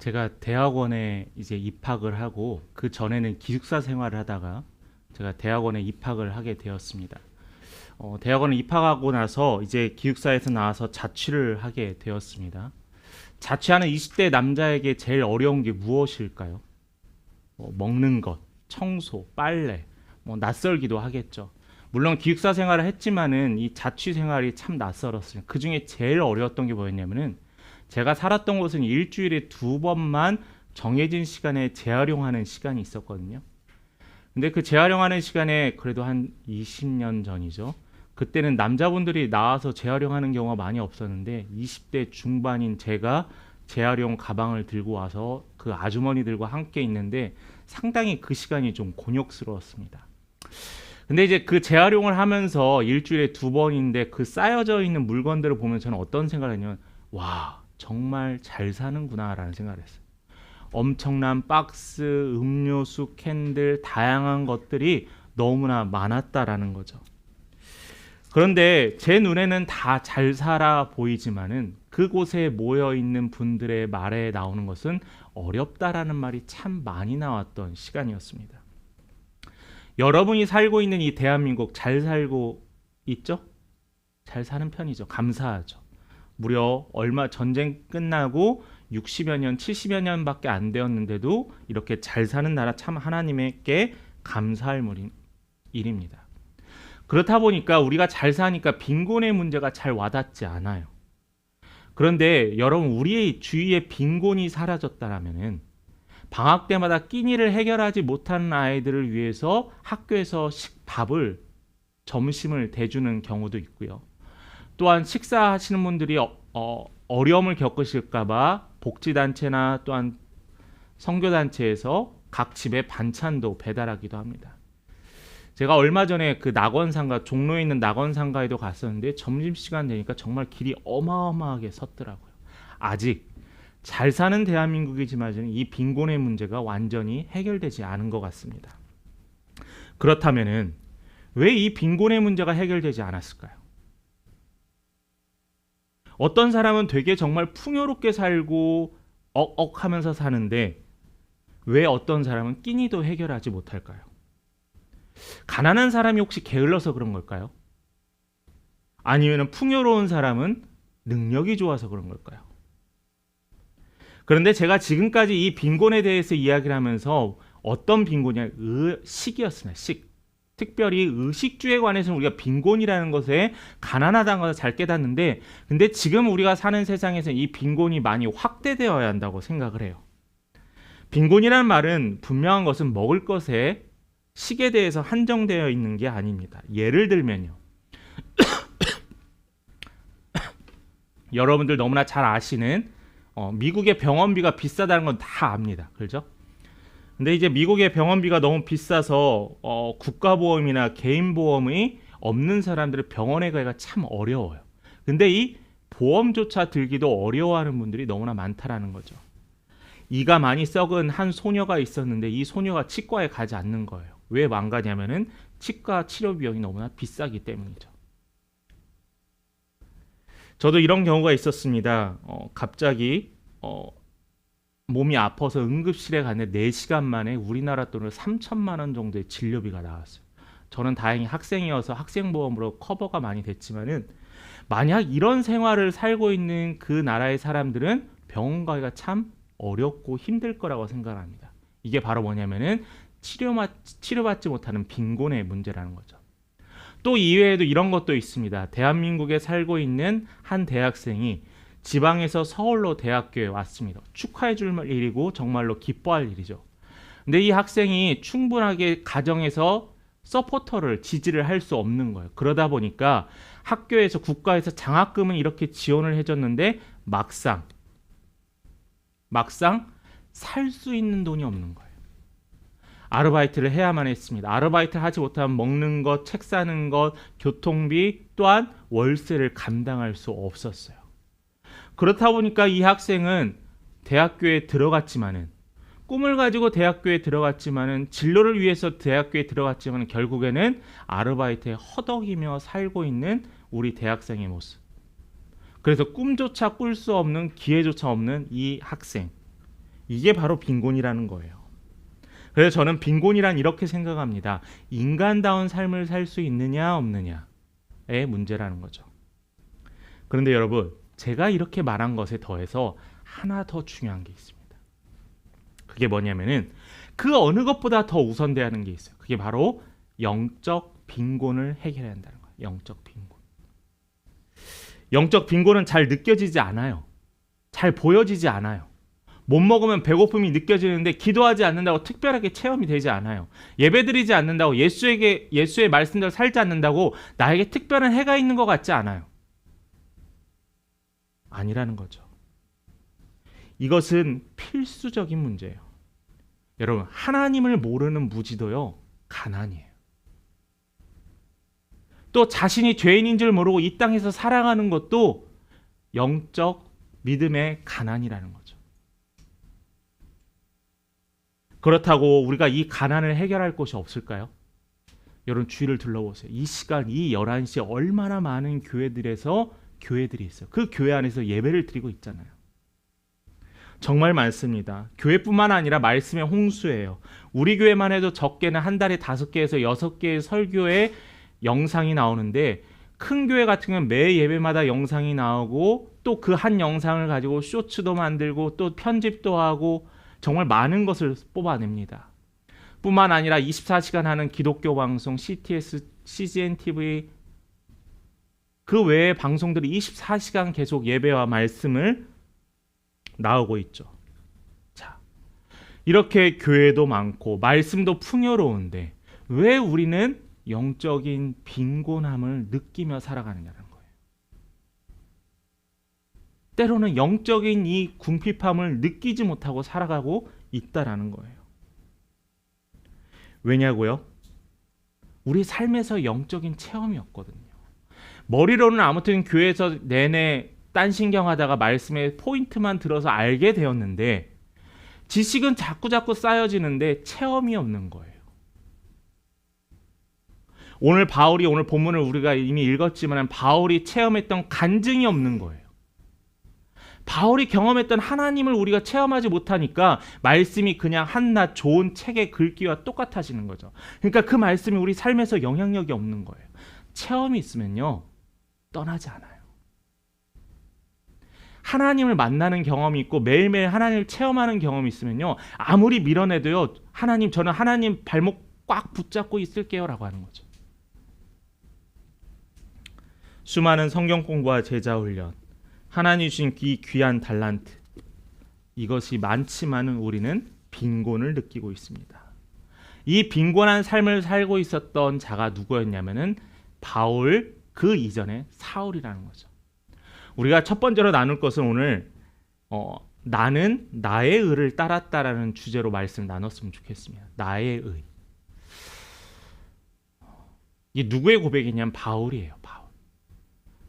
제가 대학원에 이제 입학을 하고 그 전에는 기숙사 생활을 하다가 제가 대학원에 입학을 하게 되었습니다. 대학원에 입학하고 나서 이제 기숙사에서 나와서 자취를 하게 되었습니다. 자취하는 20대 남자에게 제일 어려운 게 무엇일까요? 먹는 것, 청소, 빨래, 낯설기도 하겠죠. 물론 기숙사 생활을 했지만은 이 자취 생활이 참 낯설었어요. 그 중에 제일 어려웠던 게 뭐였냐면은 제가 살았던 곳은 일주일에 2번만 정해진 시간에 재활용하는 시간이 있었거든요. 근데 그 재활용하는 시간에 그래도 한 20년 전이죠. 그때는 남자분들이 나와서 재활용하는 경우가 많이 없었는데 20대 중반인 제가 재활용 가방을 들고 와서 그 아주머니들과 함께 있는데 상당히 그 시간이 좀 곤욕스러웠습니다. 근데 이제 그 재활용을 하면서 일주일에 2번인데 그 쌓여져 있는 물건들을 보면 저는 어떤 생각을 했냐면 와, 정말 잘 사는구나라는 생각을 했어요. 엄청난 박스, 음료수, 캔들, 다양한 것들이 너무나 많았다라는 거죠. 그런데 제 눈에는 다 잘 살아 보이지만은 그곳에 모여 있는 분들의 말에 나오는 것은 어렵다라는 말이 참 많이 나왔던 시간이었습니다. 여러분이 살고 있는 이 대한민국 잘 살고 있죠? 잘 사는 편이죠. 감사하죠. 무려 얼마 전쟁 끝나고 60여 년, 70여 년밖에 안 되었는데도 이렇게 잘 사는 나라 참 하나님께 감사할 일입니다. 그렇다 보니까 우리가 잘 사니까 빈곤의 문제가 잘 와닿지 않아요. 그런데 여러분 우리의 주위에 빈곤이 사라졌다라면은 방학 때마다 끼니를 해결하지 못하는 아이들을 위해서 학교에서 밥을 점심을 대주는 경우도 있고요. 또한 식사하시는 분들이 어려움을 겪으실까봐 복지단체나 또한 선교단체에서 각 집에 반찬도 배달하기도 합니다. 제가 얼마 전에 그 낙원상가, 종로에 있는 낙원상가에도 갔었는데 점심시간 되니까 정말 길이 어마어마하게 섰더라고요. 아직 잘 사는 대한민국이지만 이 빈곤의 문제가 완전히 해결되지 않은 것 같습니다. 그렇다면은 왜 이 빈곤의 문제가 해결되지 않았을까요? 어떤 사람은 되게 정말 풍요롭게 살고 억억하면서 사는데 왜 어떤 사람은 끼니도 해결하지 못할까요? 가난한 사람이 혹시 게을러서 그런 걸까요? 아니면 풍요로운 사람은 능력이 좋아서 그런 걸까요? 그런데 제가 지금까지 이 빈곤에 대해서 이야기를 하면서 어떤 빈곤이냐, 식이었습니다. 특별히 의식주에 관해서는 우리가 빈곤이라는 것에 가난하다는 것을 잘 깨닫는데 근데 지금 우리가 사는 세상에서 이 빈곤이 많이 확대되어야 한다고 생각을 해요. 빈곤이라는 말은 분명한 것은 먹을 것에 식에 대해서 한정되어 있는 게 아닙니다. 예를 들면요. 여러분들 너무나 잘 아시는 미국의 병원비가 비싸다는 건 다 압니다. 그렇죠? 근데 이제 미국의 병원비가 너무 비싸서 국가보험이나 개인보험이 없는 사람들은 병원에 가기가 참 어려워요. 근데 이 보험조차 들기도 어려워하는 분들이 너무나 많다라는 거죠. 이가 많이 썩은 한 소녀가 있었는데 이 소녀가 치과에 가지 않는 거예요. 왜 안 가냐면은 치과 치료 비용이 너무나 비싸기 때문이죠. 저도 이런 경우가 있었습니다. 갑자기 몸이 아파서 응급실에 갔는데 4시간 만에 우리나라 돈으로 3천만 원 정도의 진료비가 나왔어요. 저는 다행히 학생이어서 학생보험으로 커버가 많이 됐지만은 만약 이런 생활을 살고 있는 그 나라의 사람들은 병원 가기가 참 어렵고 힘들 거라고 생각합니다. 이게 바로 뭐냐면은 치료받지 못하는 빈곤의 문제라는 거죠. 또 이외에도 이런 것도 있습니다. 대한민국에 살고 있는 한 대학생이 지방에서 서울로 대학교에 왔습니다. 축하해 줄 일이고 정말로 기뻐할 일이죠. 근데 이 학생이 충분하게 가정에서 서포터를 지지를 할 수 없는 거예요. 그러다 보니까 학교에서 국가에서 장학금은 이렇게 지원을 해줬는데 막상 살 수 있는 돈이 없는 거예요. 아르바이트를 해야만 했습니다. 아르바이트를 하지 못하면 먹는 것, 책 사는 것, 교통비 또한 월세를 감당할 수 없었어요. 그렇다 보니까 이 학생은 대학교에 들어갔지만은 꿈을 가지고 대학교에 들어갔지만은 진로를 위해서 대학교에 들어갔지만은 결국에는 아르바이트에 허덕이며 살고 있는 우리 대학생의 모습. 그래서 꿈조차 꿀 수 없는 기회조차 없는 이 학생. 이게 바로 빈곤이라는 거예요. 그래서 저는 빈곤이란 이렇게 생각합니다. 인간다운 삶을 살 수 있느냐 없느냐의 문제라는 거죠. 그런데 여러분, 제가 이렇게 말한 것에 더해서 하나 더 중요한 게 있습니다. 그게 뭐냐면은 그 어느 것보다 더 우선돼야 하는 게 있어요. 그게 바로 영적 빈곤을 해결해야 한다는 거예요. 영적 빈곤. 영적 빈곤은 잘 느껴지지 않아요. 잘 보여지지 않아요. 못 먹으면 배고픔이 느껴지는데 기도하지 않는다고 특별하게 체험이 되지 않아요. 예배드리지 않는다고 예수의 말씀대로 살지 않는다고 나에게 특별한 해가 있는 것 같지 않아요. 아니라는 거죠. 이것은 필수적인 문제예요. 여러분, 하나님을 모르는 무지도요, 가난이에요. 또 자신이 죄인인 줄 모르고 이 땅에서 살아가는 것도 영적 믿음의 가난이라는 거죠. 그렇다고 우리가 이 가난을 해결할 곳이 없을까요? 여러분, 주위를 둘러보세요. 이 시간, 이 11시에 얼마나 많은 교회들이 있어요. 그 교회 안에서 예배를 드리고 있잖아요. 정말 많습니다. 교회뿐만 아니라 말씀의 홍수예요. 우리 교회만 해도 적게는 한 달에 5개에서 6개의 설교의 영상이 나오는데, 큰 교회 같은 경우는 매 예배마다 영상이 나오고 또 그 한 영상을 가지고 쇼츠도 만들고 또 편집도 하고 정말 많은 것을 뽑아냅니다. 뿐만 아니라 24시간 하는 기독교 방송, CTS, CGN TV, 그 외의 방송들이 24시간 계속 예배와 말씀을 나오고 있죠. 자, 이렇게 교회도 많고 말씀도 풍요로운데 왜 우리는 영적인 빈곤함을 느끼며 살아가느냐는 거예요. 때로는 영적인 이 궁핍함을 느끼지 못하고 살아가고 있다라는 거예요. 왜냐고요? 우리 삶에서 영적인 체험이 없거든요. 머리로는 아무튼 교회에서 내내 딴신경하다가 말씀의 포인트만 들어서 알게 되었는데 지식은 자꾸자꾸 쌓여지는데 체험이 없는 거예요. 오늘 본문을 우리가 이미 읽었지만 바울이 체험했던 간증이 없는 거예요. 바울이 경험했던 하나님을 우리가 체험하지 못하니까 말씀이 그냥 한낱 좋은 책의 글귀와 똑같아지는 거죠. 그러니까 그 말씀이 우리 삶에서 영향력이 없는 거예요. 체험이 있으면요, 떠나지 않아요. 하나님을 만나는 경험이 있고 매일매일 하나님을 체험하는 경험이 있으면요, 아무리 밀어내도요, 하나님, 저는 하나님 발목 꽉 붙잡고 있을게요 라고 하는 거죠. 수많은 성경 공부와 제자 훈련, 하나님 주신 이 귀한 달란트, 이것이 많지만은 우리는 빈곤을 느끼고 있습니다. 이 빈곤한 삶을 살고 있었던 자가 누구였냐면은 바울, 그 이전에 사울이라는 거죠. 우리가 첫 번째로 나눌 것은 오늘 나는 나의 의를 따랐다라는 주제로 말씀을 나눴으면 좋겠습니다. 나의 의. 이게 누구의 고백이냐면 바울이에요.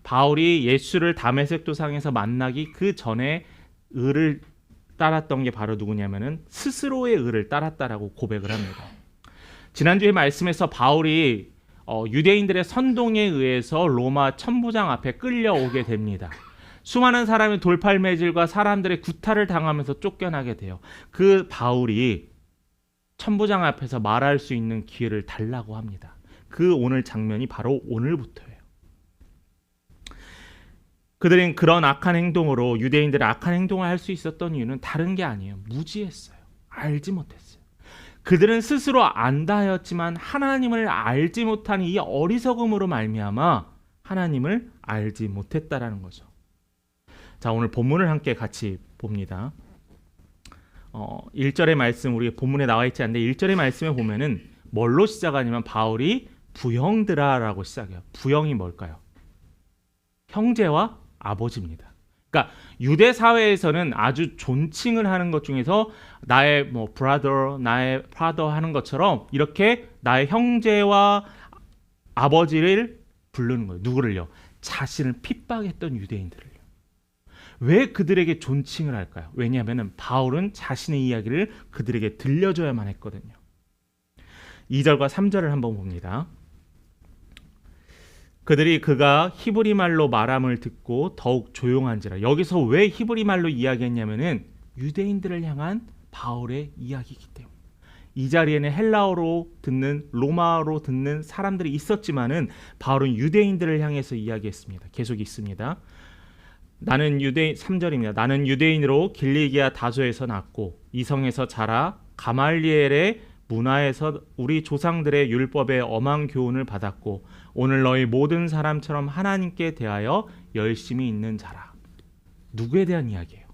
바울이 예수를 다메섹 도상에서 만나기 그 전에 의를 따랐던 게 바로 누구냐면은 스스로의 의를 따랐다라고 고백을 합니다. 지난주에 말씀에서 바울이 유대인들의 선동에 의해서 로마 천부장 앞에 끌려오게 됩니다. 수많은 사람의 돌팔매질과 사람들의 구타를 당하면서 쫓겨나게 돼요. 그 바울이 천부장 앞에서 말할 수 있는 기회를 달라고 합니다. 그 오늘 장면이 바로 오늘부터예요. 그들은 그런 악한 행동으로 유대인들의 악한 행동을 할 수 있었던 이유는 다른 게 아니에요. 무지했어요. 알지 못했어요. 그들은 스스로 안다 하였지만 하나님을 알지 못한 이 어리석음으로 말미암아 하나님을 알지 못했다라는 거죠. 자, 오늘 본문을 함께 같이 봅니다. 1절의 말씀, 우리 본문에 나와 있지 않는데 1절의 말씀에 보면은 뭘로 시작하냐면 바울이 부형들아라고 시작해요. 부형이 뭘까요? 형제와 아버지입니다. 그러니까 유대 사회에서는 아주 존칭을 하는 것 중에서 나의 brother, 나의 father 하는 것처럼 이렇게 나의 형제와 아버지를 부르는 거예요. 누구를요? 자신을 핍박했던 유대인들을요. 왜 그들에게 존칭을 할까요? 왜냐하면 바울은 자신의 이야기를 그들에게 들려줘야만 했거든요. 2절과 3절을 한번 봅니다. 그들이 그가 히브리 말로 말함을 듣고 더욱 조용한지라. 여기서 왜 히브리 말로 이야기했냐면은 유대인들을 향한 바울의 이야기이기 때문에 이 자리에는 헬라어로 듣는 로마어로 듣는 사람들이 있었지만은 바울은 유대인들을 향해서 이야기했습니다. 계속 있습니다. 나는 유대인 3절입니다. 나는 유대인으로 길리기아 다소에서 났고 이성에서 자라 가말리엘의 문화에서 우리 조상들의 율법의 엄한 교훈을 받았고 오늘 너희 모든 사람처럼 하나님께 대하여 열심히 있는 자라. 누구에 대한 이야기예요?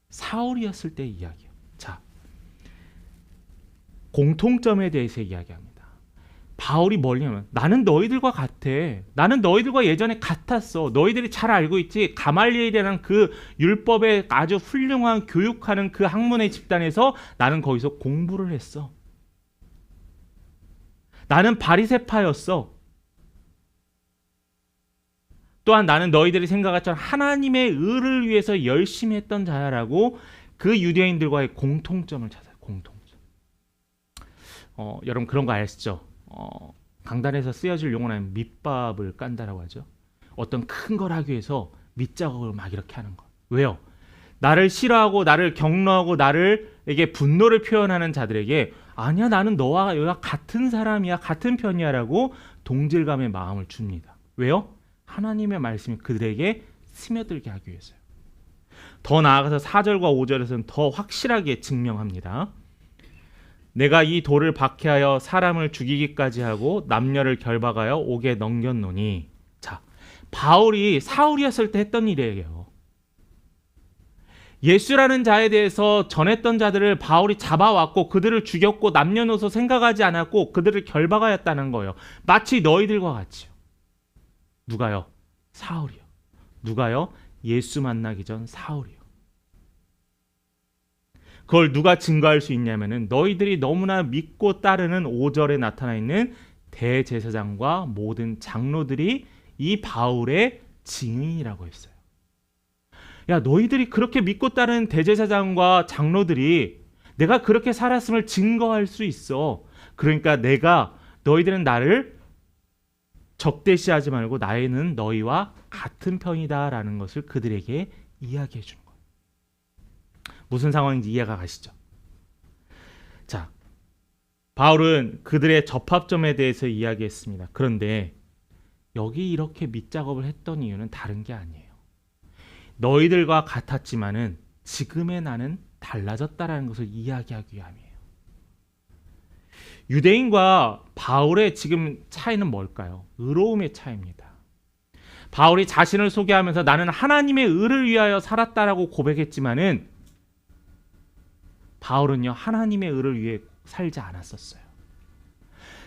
사울이었을 때의 이야기예요. 자, 공통점에 대해서 이야기합니다. 바울이 뭐냐면 나는 너희들과 같아. 나는 너희들과 예전에 같았어. 너희들이 잘 알고 있지. 가말리엘이라는 그 율법에 아주 훌륭한 교육하는 그 학문의 집단에서 나는 거기서 공부를 했어. 나는 바리새파였어. 또한 나는 너희들이 생각할 것처럼 하나님의 의를 위해서 열심히 했던 자야라고 그 유대인들과의 공통점을 찾아요. 공통점. 여러분 그런 거 아시죠? 강단에서 쓰여질 용어는 밑밥을 깐다라고 하죠. 어떤 큰 걸 하기 위해서 밑작업을 막 이렇게 하는 거. 왜요? 나를 싫어하고 나를 격노하고 나를에게 분노를 표현하는 자들에게 아니야 나는 너와 여기가 같은 사람이야 같은 편이야라고 동질감의 마음을 줍니다. 왜요? 하나님의 말씀이 그들에게 스며들게 하기 위해서요. 더 나아가서 4절과 5절에서는 더 확실하게 증명합니다. 내가 이 돌을 박해하여 사람을 죽이기까지 하고 남녀를 결박하여 옥에 넘겼노니. 자, 바울이 사울이었을 때 했던 일이에요. 예수라는 자에 대해서 전했던 자들을 바울이 잡아왔고 그들을 죽였고 남녀노소 생각하지 않았고 그들을 결박하였다는 거예요. 마치 너희들과 같이요. 누가요? 사울이요. 누가요? 예수 만나기 전 사울이요. 그걸 누가 증거할 수 있냐면은 너희들이 너무나 믿고 따르는 5절에 나타나 있는 대제사장과 모든 장로들이 이 바울의 증인이라고 했어요. 야, 너희들이 그렇게 믿고 따르는 대제사장과 장로들이 내가 그렇게 살았음을 증거할 수 있어. 그러니까 너희들은 나를 적대시하지 말고 나는 너희와 같은 편이다라는 것을 그들에게 이야기해 주는 거예요. 무슨 상황인지 이해가 가시죠? 자, 바울은 그들의 접합점에 대해서 이야기했습니다. 그런데 여기 이렇게 밑작업을 했던 이유는 다른 게 아니에요. 너희들과 같았지만은 지금의 나는 달라졌다라는 것을 이야기하기 위함이에요. 유대인과 바울의 지금 차이는 뭘까요? 의로움의 차이입니다. 바울이 자신을 소개하면서 나는 하나님의 의를 위하여 살았다라고 고백했지만은 바울은요 하나님의 의를 위해 살지 않았었어요.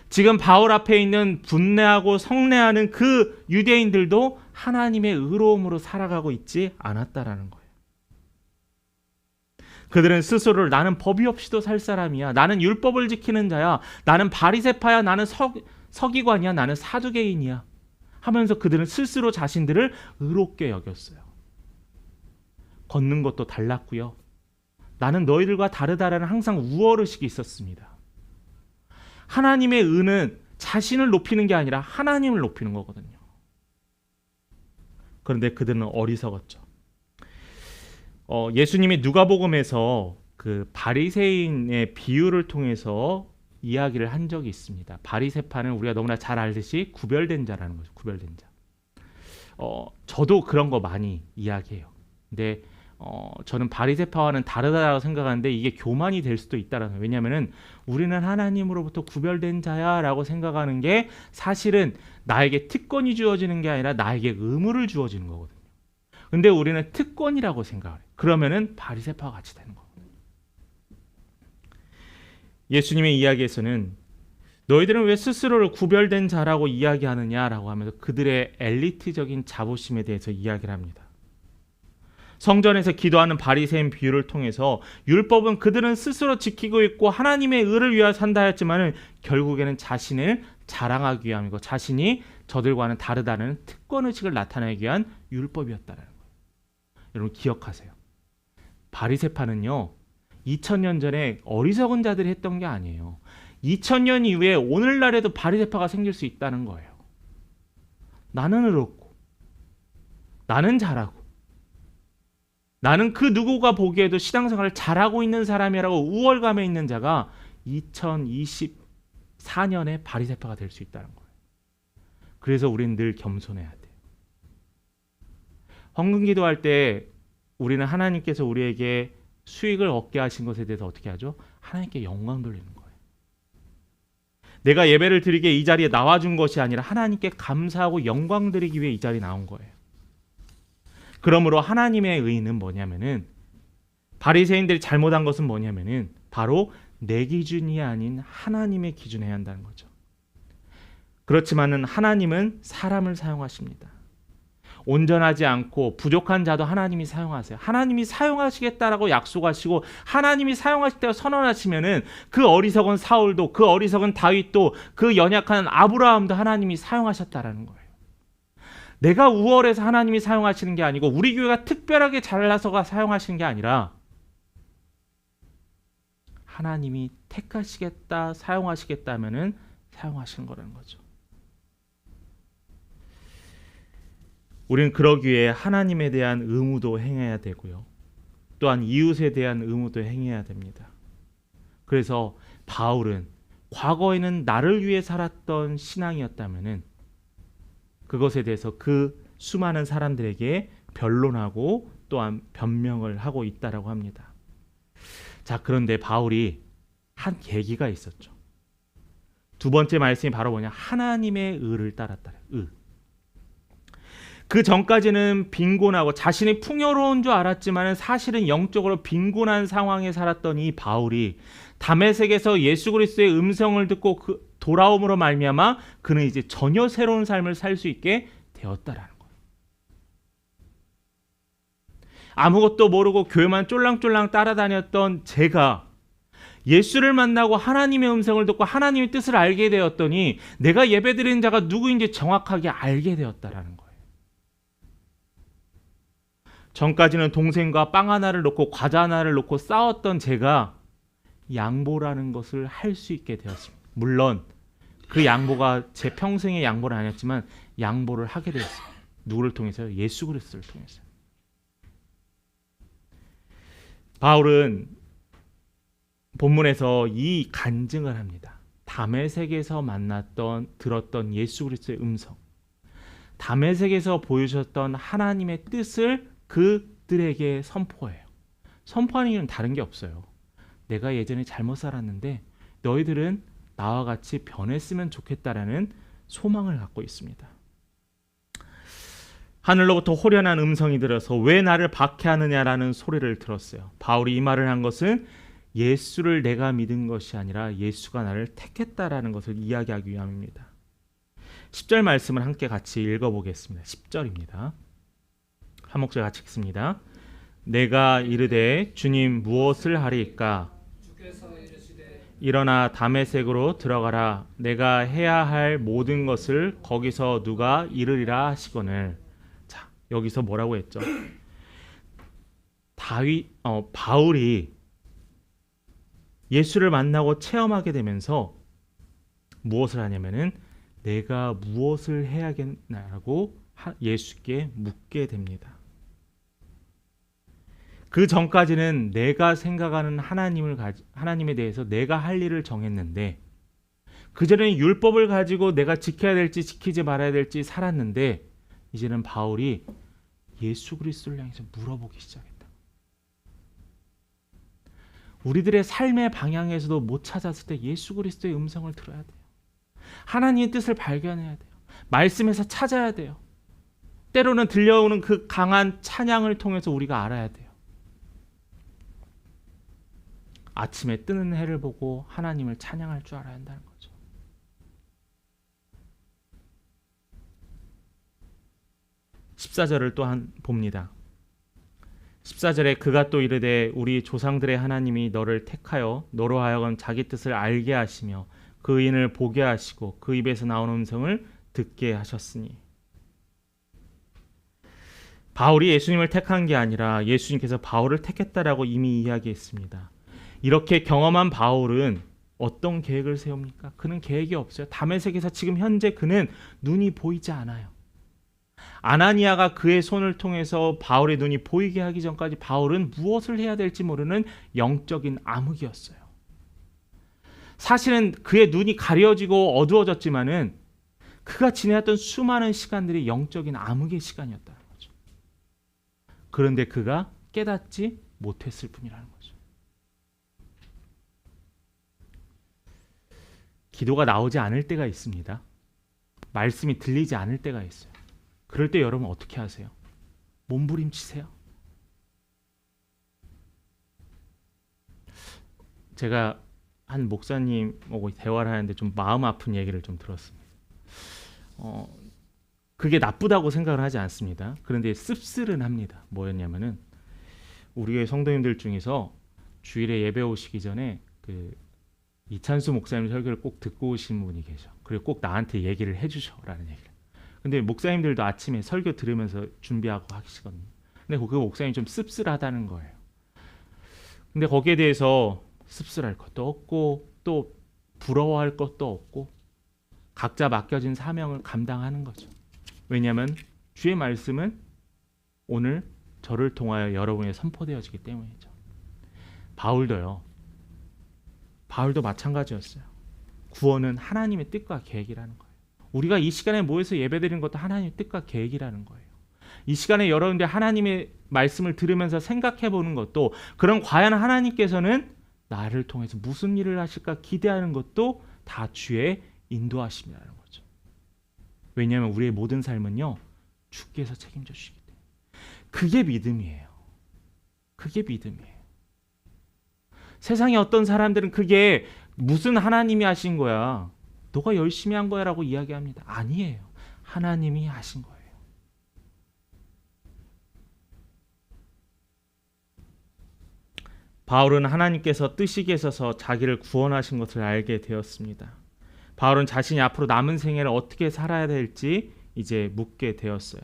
지금 바울 앞에 있는 분내하고 성내하는 그 유대인들도 하나님의 의로움으로 살아가고 있지 않았다라는 거예요. 그들은 스스로를 나는 법이 없이도 살 사람이야. 나는 율법을 지키는 자야. 나는 바리새파야. 나는 서기관이야. 나는 사두개인이야. 하면서 그들은 스스로 자신들을 의롭게 여겼어요. 걷는 것도 달랐고요. 나는 너희들과 다르다라는 항상 우월의식이 있었습니다. 하나님의 의는 자신을 높이는 게 아니라 하나님을 높이는 거거든요. 그런데 그들은 어리석었죠. 예수님이 누가복음에서 그 바리새인의 비유를 통해서 이야기를 한 적이 있습니다. 바리새파는 우리가 너무나 잘 알듯이 구별된 자라는 거죠. 구별된 자. 저도 그런 거 많이 이야기해요. 근데 저는 바리새파와는 다르다고 생각하는데 이게 교만이 될 수도 있다라는 거예요. 왜냐하면은 우리는 하나님으로부터 구별된 자야라고 생각하는 게 사실은 나에게 특권이 주어지는 게 아니라 나에게 의무를 주어지는 거거든요. 근데 우리는 특권이라고 생각을 해요. 그러면은 바리새파와 같이 되는 거거든요. 예수님의 이야기에서는 너희들은 왜 스스로를 구별된 자라고 이야기하느냐라고 하면서 그들의 엘리트적인 자부심에 대해서 이야기를 합니다. 성전에서 기도하는 바리새인 비유를 통해서 율법은 그들은 스스로 지키고 있고 하나님의 의를 위하여 산다 했지만 결국에는 자신을 자랑하기 위함이고 자신이 저들과는 다르다는 특권의식을 나타내기 위한 율법이었다는 거예요. 여러분 기억하세요. 바리새파는요 2000년 전에 어리석은 자들이 했던 게 아니에요. 2000년 이후에 오늘날에도 바리새파가 생길 수 있다는 거예요. 나는 의롭고 나는 잘하고 나는 그 누구가 보기에도 신앙생활을 잘하고 있는 사람이라고 우월감에 있는 자가 2024년에 바리새파가 될 수 있다는 거예요. 그래서 우리는 늘 겸손해야 돼요. 헌금 기도할 때 우리는 하나님께서 우리에게 수익을 얻게 하신 것에 대해서 어떻게 하죠? 하나님께 영광 돌리는 거예요. 내가 예배를 드리게 이 자리에 나와준 것이 아니라 하나님께 감사하고 영광 드리기 위해 이 자리에 나온 거예요. 그러므로 하나님의 의는 뭐냐면은, 바리새인들이 잘못한 것은 뭐냐면은 바로 내 기준이 아닌 하나님의 기준에 해야 한다는 거죠. 그렇지만은 하나님은 사람을 사용하십니다. 온전하지 않고 부족한 자도 하나님이 사용하세요. 하나님이 사용하시겠다라고 약속하시고 하나님이 사용하시겠다고 선언하시면은 그 어리석은 사울도, 그 어리석은 다윗도, 그 연약한 아브라함도 하나님이 사용하셨다라는 거예요. 내가 우월해서 하나님이 사용하시는 게 아니고 우리 교회가 특별하게 잘나서가 사용하시는 게 아니라 하나님이 택하시겠다, 사용하시겠다 하면은 사용하시는 거라는 거죠. 우리는 그러기 위해 하나님에 대한 의무도 행해야 되고요. 또한 이웃에 대한 의무도 행해야 됩니다. 그래서 바울은 과거에는 나를 위해 살았던 신앙이었다면은 그것에 대해서 그 수많은 사람들에게 변론하고 또한 변명을 하고 있다라고 합니다. 자, 그런데 바울이 한 계기가 있었죠. 두 번째 말씀이 바로 뭐냐? 하나님의 의를 따랐다. 의. 그 전까지는 빈곤하고 자신이 풍요로운 줄 알았지만 사실은 영적으로 빈곤한 상황에 살았던 이 바울이 다메섹에서 예수 그리스도의 음성을 듣고 그 돌아옴으로 말미암아 그는 이제 전혀 새로운 삶을 살 수 있게 되었다라는 거예요. 아무것도 모르고 교회만 쫄랑쫄랑 따라다녔던 제가 예수를 만나고 하나님의 음성을 듣고 하나님의 뜻을 알게 되었더니 내가 예배드리는 자가 누구인지 정확하게 알게 되었다라는 거예요. 전까지는 동생과 빵 하나를 놓고 과자 하나를 놓고 싸웠던 제가 양보라는 것을 할 수 있게 되었습니다. 물론 그 양보가 제 평생의 양보는 아니었지만 양보를 하게 되었어요. 누구를 통해서요? 예수 그리스도를 통해서. 바울은 본문에서 이 간증을 합니다. 다메섹에서 들었던 예수 그리스도의 음성, 다메섹에서 보여주셨던 하나님의 뜻을 그들에게 선포해요. 선포하는 일은 다른 게 없어요. 내가 예전에 잘못 살았는데 너희들은 나와 같이 변했으면 좋겠다라는 소망을 갖고 있습니다. 하늘로부터 호련한 음성이 들어서 왜 나를 박해하느냐라는 소리를 들었어요. 바울이 이 말을 한 것은 예수를 내가 믿은 것이 아니라 예수가 나를 택했다라는 것을 이야기하기 위함입니다. 10절 말씀을 함께 같이 읽어보겠습니다. 10절입니다. 한 목소리 같이 읽습니다. 내가 이르되 주님 무엇을 하리이까? 일어나 다메섹으로 들어가라. 내가 해야 할 모든 것을 거기서 누가 이르리라 하시거늘. 자, 여기서 뭐라고 했죠? 바울이 예수를 만나고 체험하게 되면서 무엇을 하냐면은 내가 무엇을 해야겠나라고 예수께 묻게 됩니다. 그 전까지는 내가 생각하는 하나님에 대해서 내가 할 일을 정했는데, 그전에는 율법을 가지고 내가 지켜야 될지 지키지 말아야 될지 살았는데, 이제는 바울이 예수 그리스도를 향해서 물어보기 시작했다. 우리들의 삶의 방향에서도 못 찾았을 때 예수 그리스도의 음성을 들어야 돼요. 하나님의 뜻을 발견해야 돼요. 말씀에서 찾아야 돼요. 때로는 들려오는 그 강한 찬양을 통해서 우리가 알아야 돼요. 아침에 뜨는 해를 보고 하나님을 찬양할 줄 알아야 한다는 거죠. (14절을) 또한 봅니다. 14절에 그가 또 이르되 우리 조상들의 하나님이 너를 택하여 너로 하여금 자기 뜻을 알게 하시며 그 의인을 보게 하시고 그 입에서 나오는 음성을 듣게 하셨으니. 바울이 예수님을 택한 게 아니라 예수님께서 바울을 택했다라고 이미 이야기했습니다. 이렇게 경험한 바울은 어떤 계획을 세웁니까? 그는 계획이 없어요. 다메섹에서 지금 현재 그는 눈이 보이지 않아요. 아나니아가 그의 손을 통해서 바울의 눈이 보이게 하기 전까지 바울은 무엇을 해야 될지 모르는 영적인 암흑이었어요. 사실은 그의 눈이 가려지고 어두워졌지만은 그가 지내왔던 수많은 시간들이 영적인 암흑의 시간이었다는 거죠. 그런데 그가 깨닫지 못했을 뿐이라는 거죠. 기도가 나오지 않을 때가 있습니다. 말씀이 들리지 않을 때가 있어요. 그럴 때 여러분 어떻게 하세요? 몸부림치세요. 제가 한 목사님하고 대화를 하는데 좀 마음 아픈 얘기를 좀 들었습니다. 그게 나쁘다고 생각을 하지 않습니다. 그런데 씁쓸은합니다. 뭐였냐면은 우리 교회 성도님들 중에서 주일에 예배 오시기 전에 그 이찬수 목사님 설교를 꼭 듣고 오신 분이 계셔. 그리고 꼭 나한테 얘기를 해주셔라는 얘기를. 근데 목사님들도 아침에 설교 들으면서 준비하고 하시거든요. 근데 그 목사님이 좀 씁쓸하다는 거예요. 근데 거기에 대해서 씁쓸할 것도 없고 또 부러워할 것도 없고 각자 맡겨진 사명을 감당하는 거죠. 왜냐하면 주의 말씀은 오늘 저를 통하여 여러분에 선포되어지기 때문이죠. 바울도 마찬가지였어요. 구원은 하나님의 뜻과 계획이라는 거예요. 우리가 이 시간에 모여서 예배드리는 것도 하나님의 뜻과 계획이라는 거예요. 이 시간에 여러분들 하나님의 말씀을 들으면서 생각해 보는 것도, 그럼 과연 하나님께서는 나를 통해서 무슨 일을 하실까 기대하는 것도 다 주의 인도하심이라는 거죠. 왜냐하면 우리의 모든 삶은요, 주께서 책임져 주시기 때문에. 그게 믿음이에요. 그게 믿음이에요. 세상에 어떤 사람들은 그게 무슨 하나님이 하신 거야, 너가 열심히 한 거야 라고 이야기합니다. 아니에요. 하나님이 하신 거예요. 바울은 하나님께서 뜻이 계셔서 자기를 구원하신 것을 알게 되었습니다. 바울은 자신이 앞으로 남은 생애를 어떻게 살아야 될지 이제 묻게 되었어요.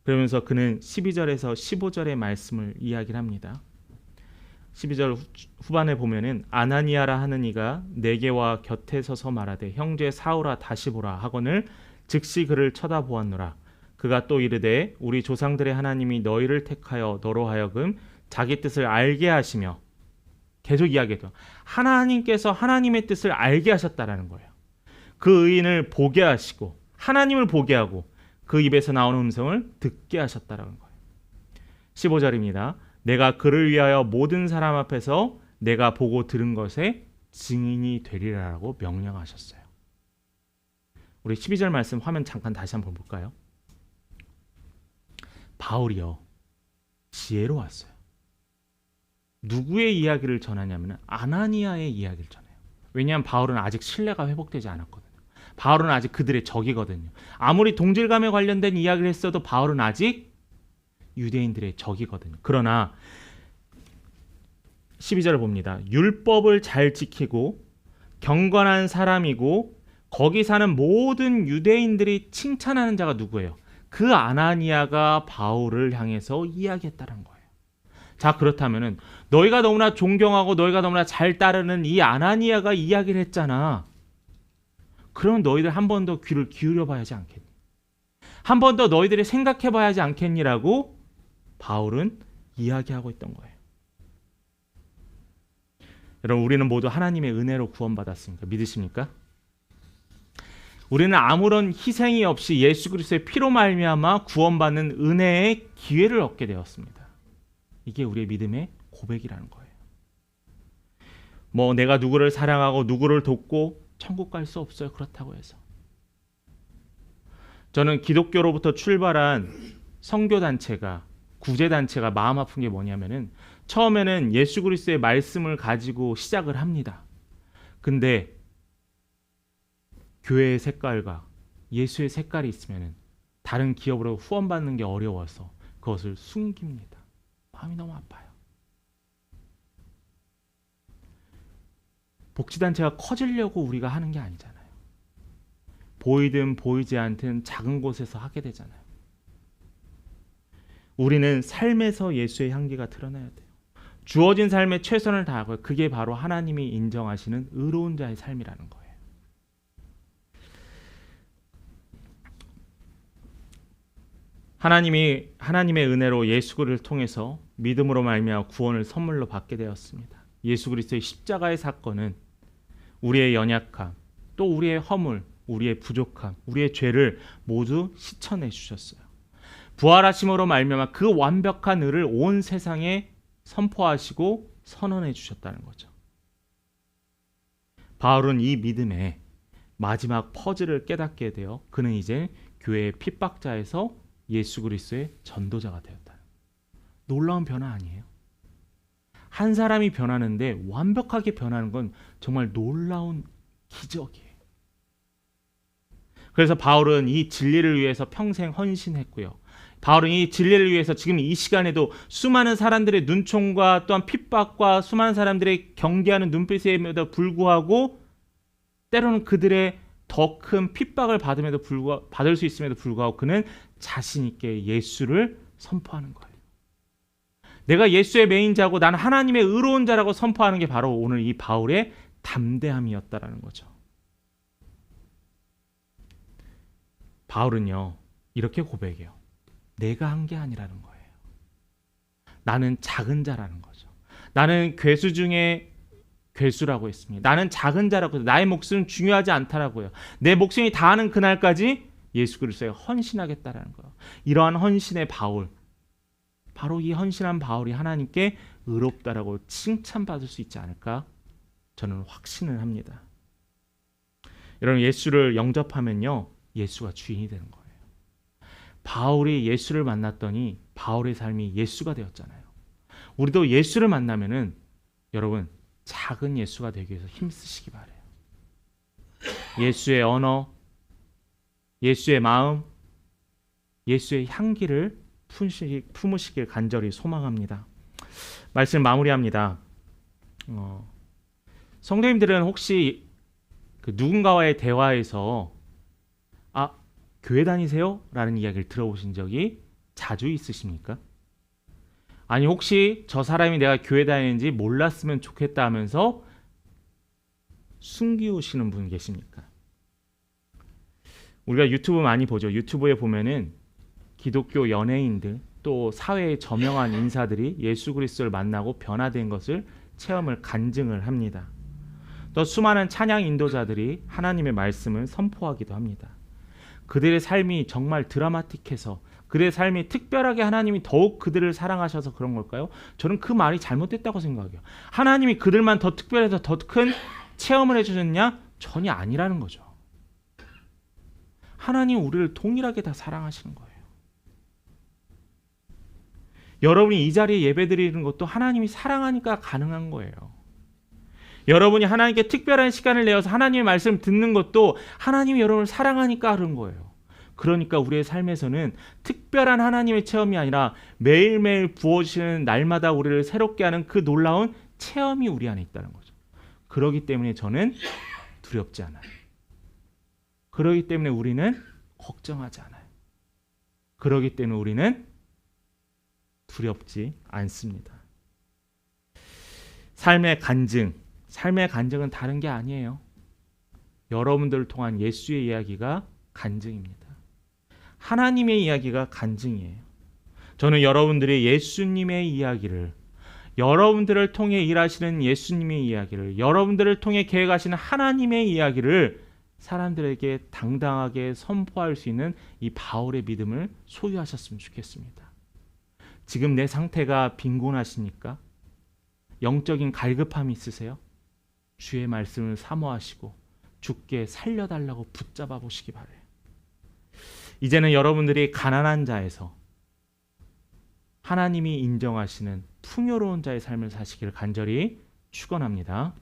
그러면서 그는 12절에서 15절의 말씀을 이야기를 합니다. 12절 후반에 보면은 아나니아라 하는 이가 내게와 곁에 서서 말하되 형제 사울아 다시 보라 하거늘 즉시 그를 쳐다보았노라. 그가 또 이르되 우리 조상들의 하나님이 너희를 택하여 너로 하여금 자기 뜻을 알게 하시며, 계속 이야기해도 하나님께서 하나님의 뜻을 알게 하셨다라는 거예요. 그 의인을 보게 하시고 하나님을 보게 하고 그 입에서 나오는 음성을 듣게 하셨다라는 거예요. 15절입니다. 내가 그를 위하여 모든 사람 앞에서 내가 보고 들은 것에 증인이 되리라라고 명령하셨어요. 우리 12절 말씀 화면 잠깐 다시 한번 볼까요? 바울이요, 지혜로웠어요. 누구의 이야기를 전하냐면 아나니아의 이야기를 전해요. 왜냐하면 바울은 아직 신뢰가 회복되지 않았거든요. 바울은 아직 그들의 적이거든요. 아무리 동질감에 관련된 이야기를 했어도 바울은 아직 유대인들의 적이거든요. 그러나 12절을 봅니다. 율법을 잘 지키고 경건한 사람이고 거기 사는 모든 유대인들이 칭찬하는 자가 누구예요? 그 아나니아가 바울을 향해서 이야기했다는 거예요. 자, 그렇다면은 너희가 너무나 존경하고 너희가 너무나 잘 따르는 이 아나니아가 이야기를 했잖아. 그럼 너희들 한 번 더 귀를 기울여 봐야지 않겠니? 한 번 더 너희들이 생각해 봐야지 않겠니라고 바울은 이야기하고 있던 거예요. 여러분, 우리는 모두 하나님의 은혜로 구원받았습니까? 믿으십니까? 우리는 아무런 희생이 없이 예수 그리스도의 피로 말미암아 구원받는 은혜의 기회를 얻게 되었습니다. 이게 우리의 믿음의 고백이라는 거예요. 뭐 내가 누구를 사랑하고 누구를 돕고 천국 갈 수 없어요. 그렇다고 해서. 저는 기독교로부터 출발한 선교단체가, 구제단체가 마음 아픈 게 뭐냐면은 처음에는 예수 그리스도의 말씀을 가지고 시작을 합니다. 근데 교회의 색깔과 예수의 색깔이 있으면은 다른 기업으로 후원받는 게 어려워서 그것을 숨깁니다. 마음이 너무 아파요. 복지단체가 커지려고 우리가 하는 게 아니잖아요. 보이든 보이지 않든 작은 곳에서 하게 되잖아요. 우리는 삶에서 예수의 향기가 드러나야 돼요. 주어진 삶에 최선을 다하고, 그게 바로 하나님이 인정하시는 의로운 자의 삶이라는 거예요. 하나님의 은혜로 예수 그리스도를 통해서 믿음으로 말미암아 구원을 선물로 받게 되었습니다. 예수 그리스도의 십자가의 사건은 우리의 연약함, 또 우리의 허물, 우리의 부족함, 우리의 죄를 모두 씻어내 주셨어요. 부활하심으로 말미암아 그 완벽한 의를 온 세상에 선포하시고 선언해 주셨다는 거죠. 바울은 이 믿음의 마지막 퍼즐을 깨닫게 되어 그는 이제 교회의 핍박자에서 예수 그리스도의 전도자가 되었다. 놀라운 변화 아니에요? 한 사람이 변하는데 완벽하게 변하는 건 정말 놀라운 기적이에요. 그래서 바울은 이 진리를 위해서 평생 헌신했고요. 바울은 이 진리를 위해서 지금 이 시간에도 수많은 사람들의 눈총과 또한 핍박과 수많은 사람들의 경계하는 눈빛에도 불구하고 때로는 그들의 더 큰 핍박을 받을 수 있음에도 불구하고 그는 자신 있게 예수를 선포하는 거예요. 내가 예수의 메인자고 나는 하나님의 의로운 자라고 선포하는 게 바로 오늘 이 바울의 담대함이었다라는 거죠. 바울은요 이렇게 고백해요. 내가 한 게 아니라는 거예요. 나는 작은 자라는 거죠. 나는 괴수 중에 괴수라고 했습니다. 나는 작은 자라고 해서 나의 목숨은 중요하지 않다라고요. 내 목숨이 다하는 그날까지 예수 그리스도에 헌신하겠다라는 거예요. 이러한 헌신의 바울, 바로 이 헌신한 바울이 하나님께 의롭다라고 칭찬받을 수 있지 않을까 저는 확신을 합니다. 여러분 예수를 영접하면요 예수가 주인이 되는 거예요. 바울이 예수를 만났더니 바울의 삶이 예수가 되었잖아요. 우리도 예수를 만나면은 여러분 작은 예수가 되기 위해서 힘쓰시기 바라요. 예수의 언어, 예수의 마음, 예수의 향기를 품으시길 간절히 소망합니다. 말씀 마무리합니다. 성도님들은 혹시 그 누군가와의 대화에서 교회 다니세요? 라는 이야기를 들어보신 적이 자주 있으십니까? 아니 혹시 저 사람이 내가 교회 다니는지 몰랐으면 좋겠다 하면서 숨기우시는 분 계십니까? 우리가 유튜브 많이 보죠. 유튜브에 보면은 기독교 연예인들 또 사회의 저명한 인사들이 예수 그리스도를 만나고 변화된 것을 체험을 간증을 합니다. 또 수많은 찬양 인도자들이 하나님의 말씀을 선포하기도 합니다. 그들의 삶이 정말 드라마틱해서 그들의 삶이 특별하게 하나님이 더욱 그들을 사랑하셔서 그런 걸까요? 저는 그 말이 잘못됐다고 생각해요. 하나님이 그들만 더 특별해서 더 큰 체험을 해주셨냐? 전혀 아니라는 거죠. 하나님 우리를 동일하게 다 사랑하시는 거예요. 여러분이 이 자리에 예배드리는 것도 하나님이 사랑하니까 가능한 거예요. 여러분이 하나님께 특별한 시간을 내어서 하나님의 말씀을 듣는 것도 하나님이 여러분을 사랑하니까 그런 거예요. 그러니까 우리의 삶에서는 특별한 하나님의 체험이 아니라 매일매일 부어주시는 날마다 우리를 새롭게 하는 그 놀라운 체험이 우리 안에 있다는 거죠. 그렇기 때문에 저는 두렵지 않아요. 그렇기 때문에 우리는 걱정하지 않아요. 그렇기 때문에 우리는 두렵지 않습니다. 삶의 간증은 다른 게 아니에요. 여러분들을 통한 예수의 이야기가 간증입니다. 하나님의 이야기가 간증이에요. 저는 여러분들의 예수님의 이야기를, 여러분들을 통해 일하시는 예수님의 이야기를, 여러분들을 통해 계획하시는 하나님의 이야기를 사람들에게 당당하게 선포할 수 있는 이 바울의 믿음을 소유하셨으면 좋겠습니다. 지금 내 상태가 빈곤하십니까? 영적인 갈급함이 있으세요? 주의 말씀을 사모하시고 주께 살려달라고 붙잡아 보시기 바라요. 이제는 여러분들이 가난한 자에서 하나님이 인정하시는 풍요로운 자의 삶을 사시기를 간절히 축원합니다.